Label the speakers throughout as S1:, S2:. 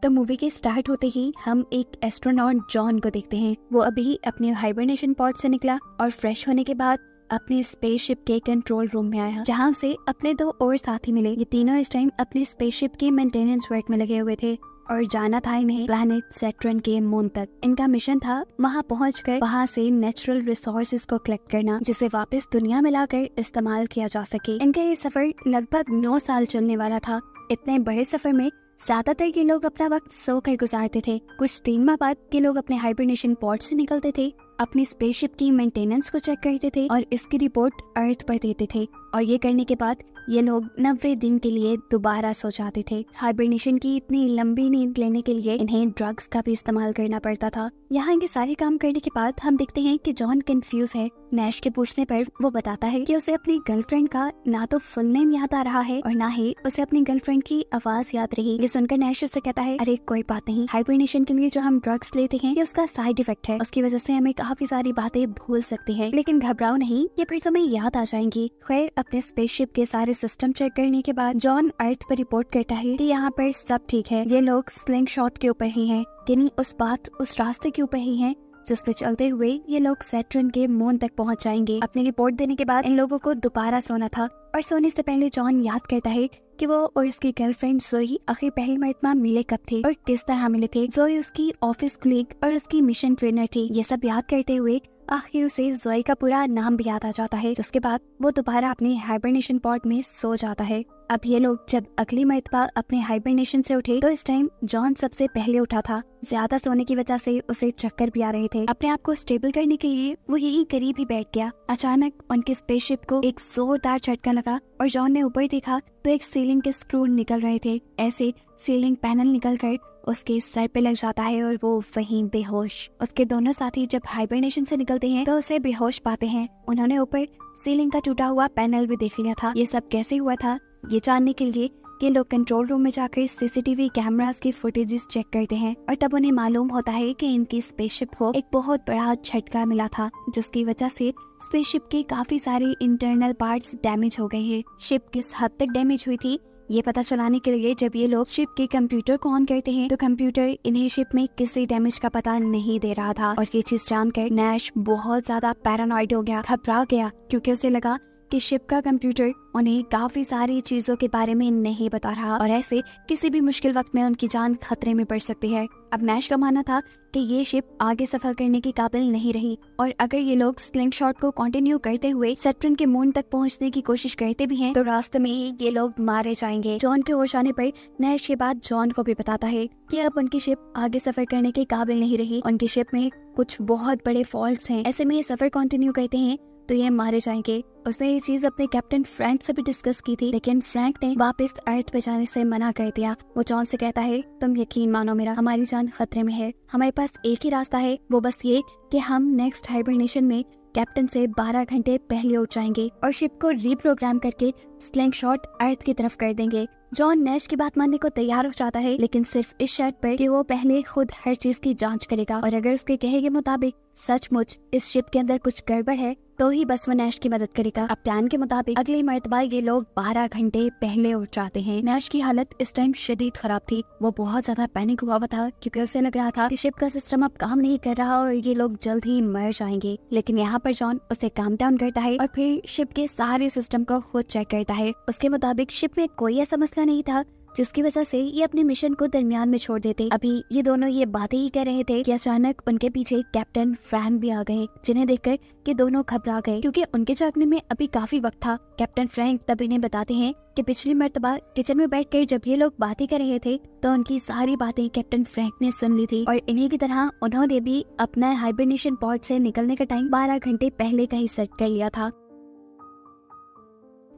S1: तो मूवी के स्टार्ट होते ही हम एक एस्ट्रोनॉट जॉन को देखते हैं। वो अभी अपने हाइबरनेशन पॉड से निकला और फ्रेश होने के बाद अपने स्पेसशिप के कंट्रोल रूम में आया, जहां उसे अपने 2 और साथी मिले। ये तीनों इस टाइम अपनी स्पेसशिप के मेंटेनेंस वर्क में लगे हुए थे और जाना था इन्हें प्लैनेट सैटर्न के मून तक। इनका मिशन था वहां पहुंचकर वहां से नेचुरल रिसोर्सेज को कलेक्ट करना, जिसे वापस दुनिया में लाकर इस्तेमाल किया जा सके। इनका ये सफर लगभग 9 साल चलने वाला था। इतने बड़े सफर में ज्यादातर ये लोग अपना वक्त सोकर गुजारते थे। कुछ 3 माह बाद ये लोग अपने हाइबरनेशन पॉड से निकलते थे, अपनी स्पेसशिप की मेंटेनेंस को चेक करते थे और इसकी रिपोर्ट अर्थ पर देते थे। और ये करने के बाद ये लोग 90 दिन के लिए दोबारा सो जाते थे। हाइबरनेशन की इतनी लंबी नींद लेने के लिए इन्हें ड्रग्स का भी इस्तेमाल करना पड़ता था। यहाँ इनके सारे काम करने के बाद हम देखते हैं कि जॉन कंफ्यूज है। नैश के पूछने पर वो बताता है कि उसे अपनी गर्लफ्रेंड का ना तो फुल नेम याद आ रहा है और ना ही उसे अपनी गर्लफ्रेंड की आवाज याद रही। ये सुनकर नैश उससे कहता है, अरे कोई बात नहीं, हाइबरनेशन के लिए जो हम ड्रग्स लेते हैं ये उसका साइड इफेक्ट है, उसकी वजह से हमें काफी सारी बातें भूल सकते हैं, लेकिन घबराओ नहीं, ये फिर तुम्हें याद आ जाएंगी। खैर, अपने स्पेसशिप के सारे सिस्टम चेक करने के बाद जॉन अर्थ पर रिपोर्ट करता है कि यहाँ पर सब ठीक है। ये लोग स्लिंग शॉट के ऊपर ही हैं, यानी उस रास्ते के ऊपर ही हैं जिस पे चलते हुए ये लोग सैटर्न के मून तक पहुंच जाएंगे। अपनी रिपोर्ट देने के बाद इन लोगों को दोबारा सोना था और सोने से पहले जॉन याद करता है कि वो और उसकी गर्लफ्रेंड जोई आखिर पहली मरतबा मिले कब थे और किस तरह मिले थे। जोई उसकी ऑफिस कलीग और उसकी मिशन ट्रेनर थी। ये सब याद करते हुए आखिर उसे जोई का पूरा नाम भी याद आ जाता है, जिसके बाद वो दोबारा अपने हाइबरनेशन पॉड में सो जाता है। अब ये लोग जब अगली मरतबा अपने हाइबरनेशन से उठे तो इस टाइम जॉन सबसे पहले उठा था। ज्यादा सोने की वजह से उसे चक्कर भी आ रहे थे। अपने आप को स्टेबल करने के लिए वो यहीं करीब ही बैठ गया। अचानक उनकी स्पेसशिप को एक जोरदार झटका लगा और जॉन ने ऊपर देखा तो एक सीलिंग के स्क्रू निकल रहे थे। ऐसे सीलिंग पैनल निकलकर उसके सर पे लग जाता है और वो वहीं बेहोश। उसके दोनों साथी जब हाइबरनेशन से निकलते हैं तो उसे बेहोश पाते हैं। उन्होंने ऊपर सीलिंग का टूटा हुआ पैनल भी देख लिया था। ये सब कैसे हुआ था ये जानने के लिए ये लोग कंट्रोल रूम में जाकर सीसीटीवी कैमरास की फुटेजेस चेक करते हैं और तब उन्हें मालूम होता है कि इनकी स्पेसशिप को एक बहुत बड़ा झटका मिला था, जिसकी वजह से स्पेसशिप के काफी सारे इंटरनल पार्ट्स डैमेज हो गए हैं। शिप किस हद तक डैमेज हुई थी ये पता चलाने के लिए जब ये लोग शिप के कंप्यूटर को ऑन करते हैं तो कंप्यूटर इन्हें शिप में किसी डैमेज का पता नहीं दे रहा था। और ये चीज जानकर नैश बहुत ज्यादा पैरानॉइड हो गया, घबरा गया, क्योंकि उसे लगा कि शिप का कंप्यूटर उन्हें काफी सारी चीजों के बारे में नहीं बता रहा और ऐसे किसी भी मुश्किल वक्त में उनकी जान खतरे में पड़ सकती है। अब नैश का मानना था कि ये शिप आगे सफर करने की काबिल नहीं रही और अगर ये लोग स्लिंग शॉट को कंटिन्यू करते हुए सैटर्न के मून तक पहुंचने की कोशिश करते भी हैं तो रास्ते में ही ये लोग मारे जाएंगे। जॉन के होश आने पर नैश ये बात जॉन को भी बताता है कि अब उनकी शिप आगे सफर करने के काबिल नहीं रही। उनकी शिप में कुछ बहुत बड़े फॉल्ट्स हैं, ऐसे में ये सफर कंटिन्यू करते हैं तो ये मारे जाएंगे। उसने ये चीज अपने कैप्टन फ्रैंक से भी डिस्कस की थी, लेकिन फ्रैंक ने वापस अर्थ पे जाने से मना कर दिया। वो जॉन से कहता है, तुम यकीन मानो मेरा, हमारी जान खतरे में है। हमारे पास एक ही रास्ता है, वो बस ये कि हम नेक्स्ट हाइबरनेशन में कैप्टन से 12 घंटे पहले उठ जाएंगे और शिप को रीप्रोग्राम करके स्लिंग शॉट अर्थ की तरफ कर देंगे। जॉन नैश की बात मानने को तैयार हो जाता है, लेकिन सिर्फ इस शर्त पर कि वो पहले खुद हर चीज की जांच करेगा और अगर उसके कहे के मुताबिक सचमुच इस शिप के अंदर कुछ गड़बड़ है तो ही बस वो नैश की मदद करेगा। अब प्लान के मुताबिक अगली मरतबा ये लोग 12 घंटे पहले उठ जाते हैं। नैश की हालत इस टाइम शदीद खराब थी। वो बहुत ज्यादा पैनिक हुआ था क्योंकि उसे लग रहा था कि शिप का सिस्टम अब काम नहीं कर रहा और ये लोग जल्द ही मर जाएंगे। लेकिन यहाँ पर जॉन उसे काम डाउन करता है और फिर शिप के सारे सिस्टम को खुद चेक करता है। उसके मुताबिक शिप में कोई ऐसा मसला नहीं था जिसकी वजह से ये अपने मिशन को दरमियान में छोड़ देते। अभी ये दोनों ये बातें ही कर रहे थे कि अचानक उनके पीछे कैप्टन फ्रैंक भी आ गए, जिन्हें देखकर कि दोनों घबरा गए क्योंकि उनके जागने में अभी काफी वक्त था। कैप्टन फ्रैंक तब इन्हें बताते हैं कि पिछली मर्तबा किचन में बैठकर जब ये लोग बातें कर रहे थे तो उनकी सारी बातें कैप्टन फ्रैंक ने सुन ली थी और इन्हीं की तरह उन्होंने भी अपना हाइबरनेशन पॉड से निकलने का टाइम 12 घंटे पहले का ही सेट कर लिया था।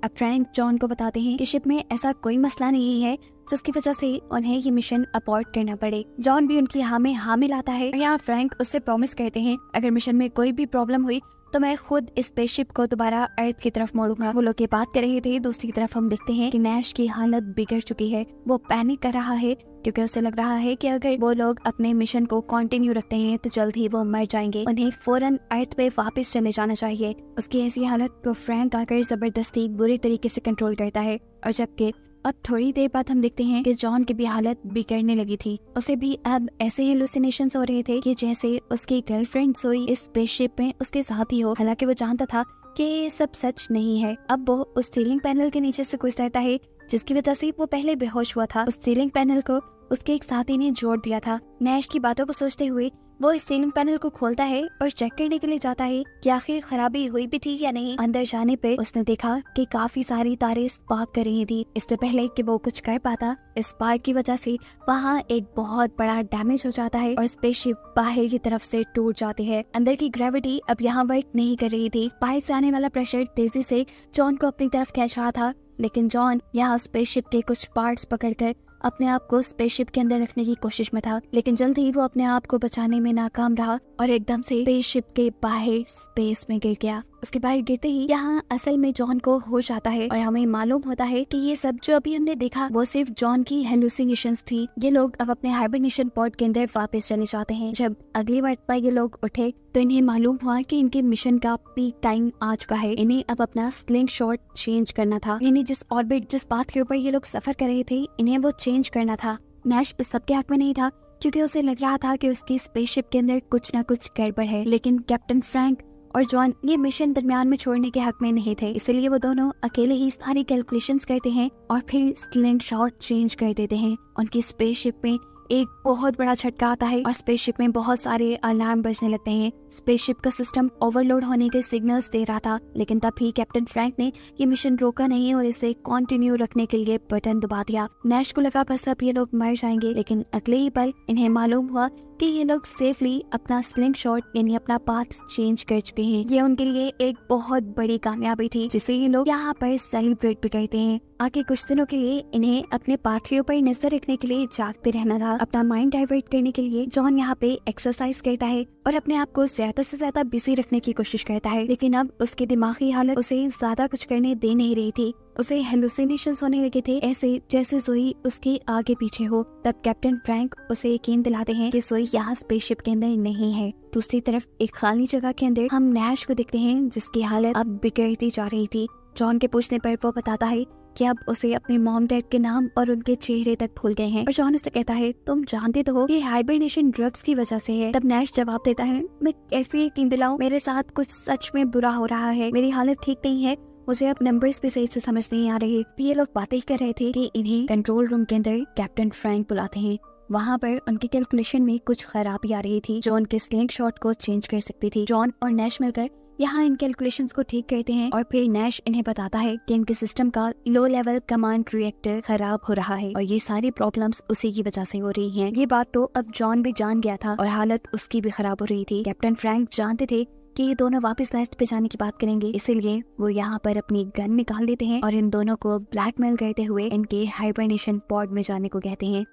S1: अब फ्रैंक जॉन को बताते हैं कि शिप में ऐसा कोई मसला नहीं है जिसकी वजह से उन्हें ये मिशन अबॉर्ट करना पड़े। जॉन भी उनकी हाँ में हाँ मिलाता है। यहाँ फ्रैंक उससे प्रॉमिस करते हैं अगर मिशन में कोई भी प्रॉब्लम हुई तो मैं खुद इस स्पेसशिप को दोबारा अर्थ की तरफ मोड़ूंगा। वो लोग ये बात कर रहे थे, दूसरी तरफ हम देखते हैं कि नैश की हालत बिगड़ चुकी है। वो पैनिक कर रहा है क्योंकि उसे लग रहा है कि अगर वो लोग अपने मिशन को कंटिन्यू रखते हैं तो जल्द ही वो मर जाएंगे। उन्हें फौरन अर्थ पे वापस चले जाना चाहिए। उसकी ऐसी हालत तो फ्रैंक आकर जबरदस्ती बुरी तरीके से कंट्रोल करता है और जबकि अब थोड़ी देर बाद हम देखते हैं कि जॉन की भी हालत बिगड़ने लगी थी। उसे भी अब ऐसे हेलुसिनेशंस हो रहे थे कि जैसे उसकी गर्लफ्रेंड सोई इस स्पेसशिप में उसके साथ ही हो। हालांकि वो जानता था कि ये सब सच नहीं है। अब वो उस सीलिंग पैनल के नीचे से गुजरता है जिसकी वजह से वो पहले बेहोश हुआ था। उस सीलिंग पैनल को उसके एक साथी ने जोड़ दिया था। नैश की बातों को सोचते हुए वो इस सीलिंग पैनल को खोलता है और चेक करने के लिए जाता है कि आखिर खराबी हुई भी थी या नहीं। अंदर जाने पे उसने देखा कि काफी सारी तारें स्पार्क कर रही थी। इससे पहले कि वो कुछ कर पाता, इस स्पार्क की वजह से वहाँ एक बहुत बड़ा डैमेज हो जाता है और स्पेसशिप बाहर की तरफ से टूट जाती है। अंदर की ग्रेविटी अब यहाँ वर्क नहीं कर रही थी। बाहर से आने वाला प्रेशर तेजी से जॉन को अपनी तरफ खींच रहा था, लेकिन जॉन यहाँ स्पेसशिप के कुछ पार्ट्स पकड़कर अपने आप को स्पेसशिप के अंदर रखने की कोशिश में था, लेकिन जल्द ही वो अपने आप को बचाने में नाकाम रहा और एकदम से स्पेसशिप के बाहर स्पेस में गिर गया। उसके बाहर गिरते ही यहाँ असल में जॉन को होश आता है और हमें मालूम होता है कि ये सब जो अभी हमने देखा वो सिर्फ जॉन की हेलुसिनेशंस थी। ये लोग अब अपने हाइबरनेशन पॉड के अंदर वापस चले जाते हैं। जब अगली बार ये लोग उठे तो इन्हें मालूम हुआ कि इनके मिशन का पीक टाइम आ चुका है। इन्हें अब अपना स्लिंग शॉट चेंज करना था, यानी जिस ऑर्बिट जिस पाथ के ऊपर ये लोग सफर कर रहे थे इन्हें वो चेंज करना था। नैश इस सबके हक में नहीं था क्योंकि उसे लग रहा था कि उसकी स्पेसशिप के अंदर कुछ न कुछ गड़बड़ है, लेकिन कैप्टन फ्रैंक और जॉन ये मिशन दरमियान में छोड़ने के हक में नहीं थे। इसलिए वो दोनों अकेले ही सारी कैलकुलेशंस करते हैं और फिर स्लिंग शॉट चेंज कर देते हैं। उनकी स्पेसशिप में एक बहुत बड़ा झटका आता है और स्पेसशिप में बहुत सारे अलार्म बजने लगते हैं। स्पेसशिप का सिस्टम ओवरलोड होने के सिग्नल्स दे रहा था, लेकिन तब भी कैप्टन फ्रैंक ने ये मिशन रोका नहीं और इसे कंटिन्यू रखने के लिए बटन दबा दिया। नैश को लगा बस अब ये लोग मर जाएंगे, लेकिन अगले ही पल इन्हें मालूम हुआ कि ये लोग सेफली अपना स्लिंग शॉट यानी अपना पाथ चेंज कर चुके हैं। ये उनके लिए एक बहुत बड़ी कामयाबी थी जिसे ये लोग यहाँ पर सेलिब्रेट भी करते हैं। आगे कुछ दिनों के लिए इन्हें अपने पाथियों पर नजर रखने के लिए जागते रहना था। अपना माइंड डाइवर्ट करने के लिए जॉन यहाँ पे एक्सरसाइज करता है और अपने आप को ज्यादा से ज्यादा बिजी रखने की कोशिश करता है, लेकिन अब उसकी दिमागी हालत उसे ज्यादा कुछ करने दे नहीं रही थी। उसे हेलुसिनेशंस होने लगे थे, ऐसे जैसे जोई उसके आगे पीछे हो। तब कैप्टन फ्रैंक उसे यकीन दिलाते हैं कि जोई यहाँ स्पेसशिप के अंदर नहीं है। दूसरी तरफ एक खाली जगह के अंदर हम नैश को देखते हैं जिसकी हालत अब बिगड़ती जा रही थी। जॉन के पूछने पर वो बताता है कि अब उसे अपने मॉम डैड के नाम और उनके चेहरे तक भूल गए हैं और जॉन उससे कहता है तुम जानते तो हो ये हाइबरनेशन ड्रग्स की वजह से है। तब नैश जवाब देता है मैं कैसे यकीन दिलाऊं, मेरे साथ कुछ सच में बुरा हो रहा है, मेरी हालत ठीक नहीं है, मुझे अब नंबर्स भी सही से समझ नहीं आ रहे। ये लोग बातें कर रहे थे कि इन्हें कंट्रोल रूम के अंदर कैप्टन फ्रैंक बुलाते हैं। वहाँ पर उनकी कैलकुलेशन में कुछ खराबी आ रही थी जो उनके स्लिंग शॉट को चेंज कर सकती थी। जॉन और नैश मिलकर यहाँ इन कैलकुलेशंस को ठीक करते हैं और फिर नैश इन्हें बताता है कि इनके सिस्टम का लो लेवल कमांड रिएक्टर खराब हो रहा है और ये सारी प्रॉब्लम्स उसी की वजह से हो रही हैं। ये बात तो अब जॉन भी जान गया था और हालत उसकी भी खराब हो रही थी। कैप्टन फ्रैंक जानते थे कि ये दोनों वापस लाइफ पे जाने की बात करेंगे, इसीलिए वो यहाँ पर अपनी गन निकाल देते हैं और इन दोनों को ब्लैकमेल करते हुए इनके हाइबरनेशन पॉड में जाने को कहते हैं।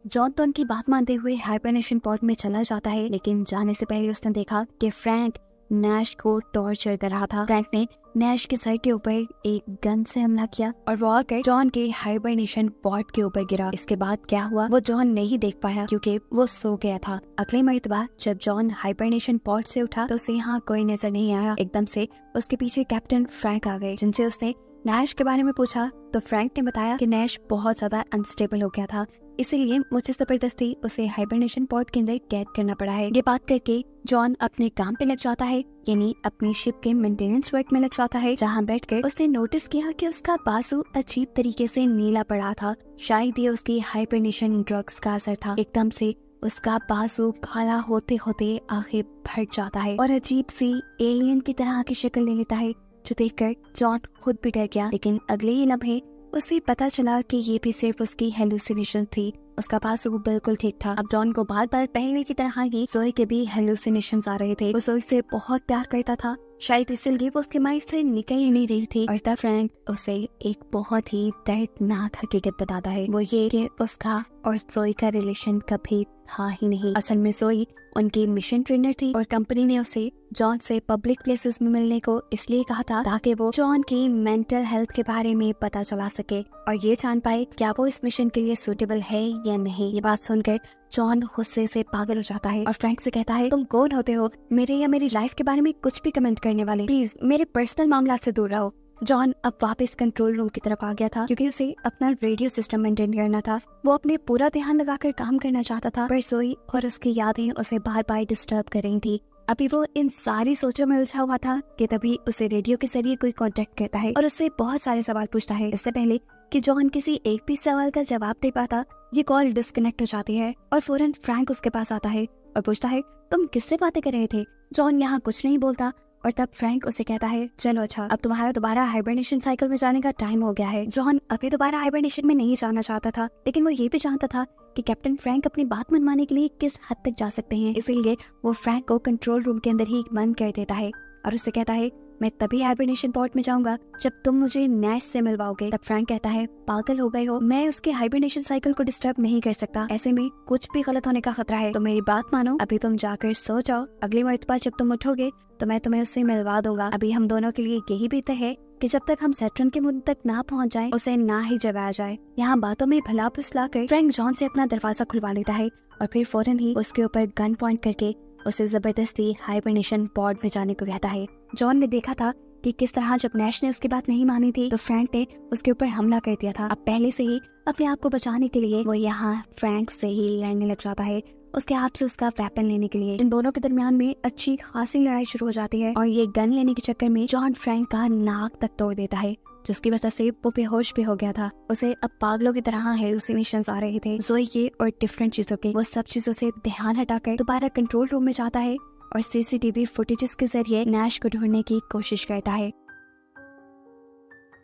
S1: जॉन तो उनकी बात मानते हुए हाइबरनेशन पॉड में चला जाता है, लेकिन जाने से पहले उसने देखा कि फ्रैंक नैश को टॉर्चर कर रहा था। फ्रैंक ने नैश के सर के ऊपर एक गन से हमला किया और वो आकर जॉन के हाइबरनेशन पॉड के ऊपर गिरा। इसके बाद क्या हुआ वो जॉन नहीं देख पाया क्योंकि वो सो गया था। अगले मर्तबा जब जॉन हाइबरनेशन पॉड से उठा तो उसे यहाँ कोई नजर नहीं आया। एकदम से उसके पीछे कैप्टन फ्रैंक आ गए जिनसे उसने नैश के बारे में पूछा तो फ्रैंक ने बताया कि नैश बहुत ज्यादा अनस्टेबल हो गया था, इसीलिए मुझे जबरदस्ती उसे हाइबरनेशन पॉड के अंदर कैद करना पड़ा है। ये बात करके जॉन अपने काम पे लग जाता है, यानी अपनी शिप के मेंटेनेंस वर्क में लग जाता है, जहाँ बैठकर उसने नोटिस किया कि उसका बाजू अजीब तरीके से नीला पड़ा था। शायद ये उसकी हाइबरनेशन ड्रग्स का असर था। एकदम से उसका बाजू काला होते होते आखिर फट जाता है और अजीब सी एलियन की तरह की शक्ल ले लेता है, जो देखकर जॉन खुद भी डर गया। लेकिन अगले ही लम्हे उसे पता चला कि ये भी सिर्फ उसकी हेलुसिनेशन थी। उसका बाजू बिल्कुल ठीक था। अब जॉन को बार बार पहले की तरह ही जोई के भी हेलुसिनेशंस आ रहे थे। वो जोई से बहुत प्यार करता था, शायद इसलिए वो उसके माइंड से निकल ही नहीं रही थी। और तब फ्रैंक उसे एक बहुत ही दर्दनाक हकीकत बताता है, वो ये कि उसका और जोई का रिलेशन कभी था ही नहीं। असल में जोई उनकी मिशन ट्रेनर थी और कंपनी ने उसे जॉन से पब्लिक प्लेसेस में मिलने को इसलिए कहा था ताकि वो जॉन की मेंटल हेल्थ के बारे में पता चला सके और ये जान पाए क्या वो इस मिशन के लिए सूटेबल है या नहीं। ये बात सुनकर जॉन गुस्से से पागल हो जाता है और फ्रैंक से कहता है, तुम कौन होते हो मेरे या मेरी लाइफ के बारे में कुछ भी कमेंट करने वाले? प्लीज मेरे पर्सनल मामला से दूर रहो। जॉन अब वापस कंट्रोल रूम की तरफ आ गया था क्योंकि उसे अपना रेडियो सिस्टम मेंटेन करना था। वो अपने पूरा ध्यान लगाकर काम करना चाहता था, पर जोई और उसकी यादें उसे बार बार डिस्टर्ब कर रही थी। अभी वो इन सारी सोचों में उलझा हुआ था कि तभी उसे रेडियो के जरिए कोई कांटेक्ट करता है और उससे बहुत सारे सवाल पूछता है। इससे पहले कि जॉन किसी एक भी सवाल का जवाब दे पाता, ये कॉल डिस्कनेक्ट हो जाती है और फौरन फ्रैंक उसके पास आता है और पूछता है, तुम किससे बातें कर रहे थे? जॉन यहाँ कुछ नहीं बोलता और तब फ्रैंक उसे कहता है, चलो अच्छा, अब तुम्हारा दोबारा हाइबरनेशन साइकिल में जाने का टाइम हो गया है। जॉन अभी दोबारा हाइबरनेशन में नहीं जाना चाहता था, लेकिन वो ये भी जानता था कि कैप्टन फ्रैंक अपनी बात मनवाने के लिए किस हद तक जा सकते हैं। इसीलिए वो फ्रैंक को कंट्रोल रूम के अंदर ही बंद कर देता है और उससे कहता है, मैं तभी हाइबरनेशन पॉड में जाऊंगा जब तुम मुझे नैश से मिलवाओगे। तब फ्रैंक कहता है, पागल हो गए हो, मैं उसके हाइबरनेशन साइकिल को डिस्टर्ब नहीं कर सकता, ऐसे में कुछ भी गलत होने का खतरा है। तो मेरी बात मानो, अभी तुम जाकर सो जाओ, अगली मर्तबा जब तुम उठोगे तो मैं तुम्हें उससे मिलवा दूंगा। अभी हम दोनों के लिए यही बेहतर है कि जब तक हम सैटर्न के मुंह तक ना पहुंच जाएं, उसे ना ही जगाया जाए। यहाँ बातों में भला फुसला कर फ्रैंक जॉन से अपना दरवाजा खुलवा लेता है और फिर फौरन ही उसके ऊपर गन पॉइंट करके उसे जबरदस्ती हाइबरनेशन पॉड में जाने को कहता है। जॉन ने देखा था कि किस तरह जब नैश ने उसकी बात नहीं मानी थी तो फ्रैंक ने उसके ऊपर हमला कर दिया था। अब पहले से ही अपने आप को बचाने के लिए वो यहाँ फ्रैंक से ही लड़ने लग जाता है, उसके हाथ से उसका वेपन लेने के लिए। इन दोनों के दरमियान में अच्छी खासी लड़ाई शुरू हो जाती है और ये गन लेने के चक्कर में जॉन फ्रैंक का नाक तक तोड़ देता है, जिसकी वजह से वो बेहोश भी हो गया था। उसे अब पागलों की तरह हेलुसिनेशंस आ रहे थे, जोई के और डिफरेंट चीजों के। वो सब चीजों से ध्यान हटाकर दोबारा कंट्रोल रूम में जाता है और सीसीटीवी फुटेजेस के जरिए नैश को ढूंढने की कोशिश करता है।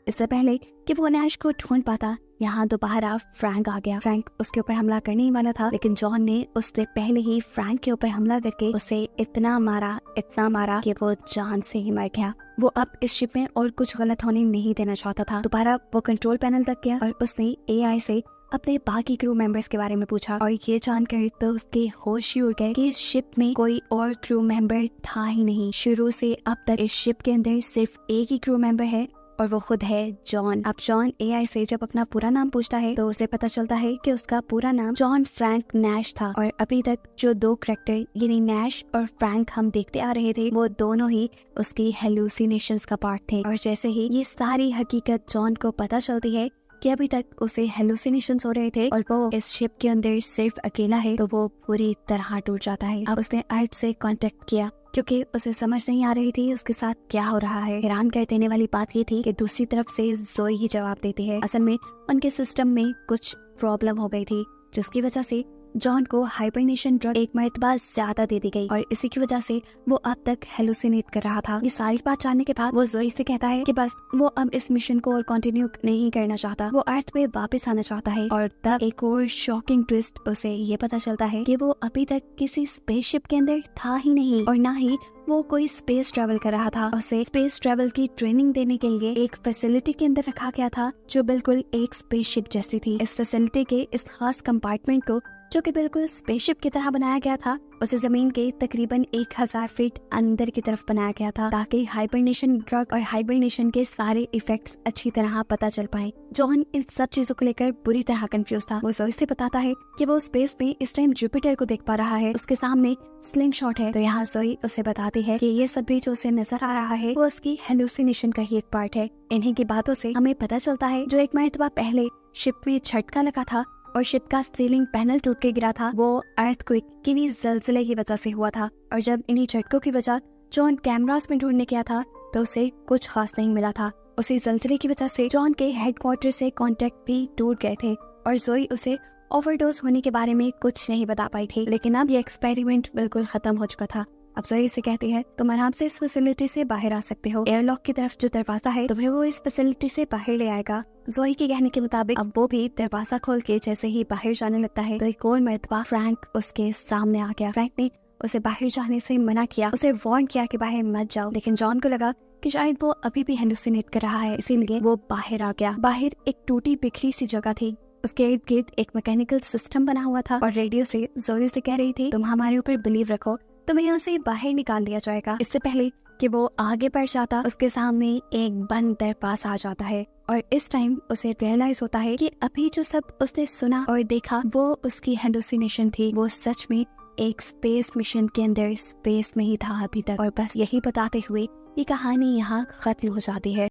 S1: इससे पहले कि वो नैश को ढूंढ पाता, यहाँ दोबारा फ्रैंक आ गया। फ्रैंक उसके ऊपर हमला करने ही वाला था, लेकिन जॉन ने उससे पहले ही फ्रैंक के ऊपर हमला करके उसे इतना मारा कि वो जान से ही मर गया। वो अब इस शिप में और कुछ गलत होने नहीं देना चाहता था। दोबारा वो कंट्रोल पैनल तक गया और उसने एआई से अपने बाकी क्रू मेंबर्स के बारे में पूछा और ये जानकर तो उसके होश ही उड़ गए कि इस शिप में कोई और क्रू मेंबर था ही नहीं। शुरू से अब तक इस शिप के अंदर सिर्फ एक ही क्रू मेंबर है और वो खुद है जॉन। अब जॉन एआई से जब अपना पूरा नाम पूछता है तो उसे पता चलता है कि उसका पूरा नाम जॉन फ्रैंक नैश था और अभी तक जो दो कैरेक्टर यानी नैश और फ्रैंक हम देखते आ रहे थे, वो दोनों ही उसकी हेलुसिनेशंस का पार्ट थे। और जैसे ही ये सारी हकीकत जॉन को पता चलती है कि अभी तक उसे हेलुसिनेशंस हो रहे थे और वो इस शिप के अंदर सिर्फ अकेला है, तो वो पूरी तरह टूट जाता है। अब उसने अर्थ से कांटेक्ट किया क्योंकि उसे समझ नहीं आ रही थी उसके साथ क्या हो रहा है। हैरान कर देने वाली बात ये थी कि दूसरी तरफ से जोई ही जवाब देती है। असल में उनके सिस्टम में कुछ प्रॉब्लम हो गई थी, जिसकी वजह से जॉन को हाइबरनेशन ड्रग एक मर्तबा ज्यादा दे दी गई और इसी की वजह से वो अब तक हेलुसिनेट कर रहा था। ये सारी बात जानने के बाद वो जोई से कहता है कि बस वो अब इस मिशन को और कंटिन्यू नहीं करना चाहता, वो अर्थ पे वापस आना चाहता है। और तब एक और शॉकिंग ट्विस्ट उसे ये पता चलता है कि वो अभी तक किसी स्पेसशिप के अंदर था ही नहीं और ना ही वो कोई स्पेस ट्रेवल कर रहा था। उसे स्पेस ट्रेवल की ट्रेनिंग देने के लिए एक फैसिलिटी के अंदर रखा गया था जो बिल्कुल एक स्पेसशिप जैसी थी। इस फैसिलिटी के इस खास कंपार्टमेंट को, जो कि बिल्कुल स्पेसशिप की तरह बनाया गया था, उसे जमीन के तकरीबन 1000 फीट अंदर की तरफ बनाया गया था ताकि हाइबरनेशन ड्रग और हाइबरनेशन के सारे इफेक्ट्स अच्छी तरह पता चल पाए। जॉन इन सब चीजों को लेकर बुरी तरह कंफ्यूज था। वो जोई से बताता है कि वो स्पेस में इस टाइम जुपिटर को देख पा रहा है, उसके सामने स्लिंग शॉट है। तो यहाँ जोई उसे बताती है कि ये सब भी जो उसे नजर आ रहा है वो उसकी हेलुसिनेशन का ही एक पार्ट है। इन्हीं की बातों से हमें पता चलता है जो एक मरतबा पहले शिप में झटका लगा था और शिप का सीलिंग पैनल टूट के गिरा था, वो अर्थक्वेक किन्हीं जलजले की वजह से हुआ था। और जब इन्हीं झटकों की वजह जॉन कैमरास में ढूंढने गया था तो उसे कुछ खास नहीं मिला था। उसी जलजले की वजह से जॉन के हेडक्वार्टर से कांटेक्ट भी टूट गए थे और जोई उसे ओवरडोज होने के बारे में कुछ नहीं बता पाई थी। लेकिन अब ये एक्सपेरिमेंट बिल्कुल खत्म हो चुका था। अब जोई से कहती है, तुम आराम से इस फैसिलिटी से बाहर आ सकते हो। एयरलॉक की तरफ जो दरवाजा है तुम्हें वो इस फैसिलिटी से बाहर ले आएगा। जोई के कहने के मुताबिक अब वो भी दरवाजा खोल के जैसे ही बाहर जाने लगता है तो एक और मर्तबा फ्रैंक उसके सामने आ गया। फ्रैंक ने उसे बाहर जाने से मना किया, उसे वार्न किया कि बाहर मत जाओ, लेकिन जॉन को लगा कि शायद वो अभी भी हेलुसिनेट कर रहा है, इसीलिए वो बाहर आ गया। बाहर एक टूटी बिखरी सी जगह थी, उसके इर्द गिर्द एक मैकेनिकल सिस्टम बना हुआ था और रेडियो से जोई से कह रही थी, तुम हमारे ऊपर बिलीव रखो, तुम्हें यहाँ से बाहर निकाल दिया जाएगा। इससे पहले कि वो आगे बढ़ जाता, उसके सामने एक बंद दरवाजा आ जाता है और इस टाइम उसे रियलाइज होता है कि अभी जो सब उसने सुना और देखा वो उसकी हेलुसिनेशन थी। वो सच में एक स्पेस मिशन के अंदर स्पेस में ही था अभी तक। और बस यही बताते हुए ये कहानी यहाँ खत्म हो जाती है।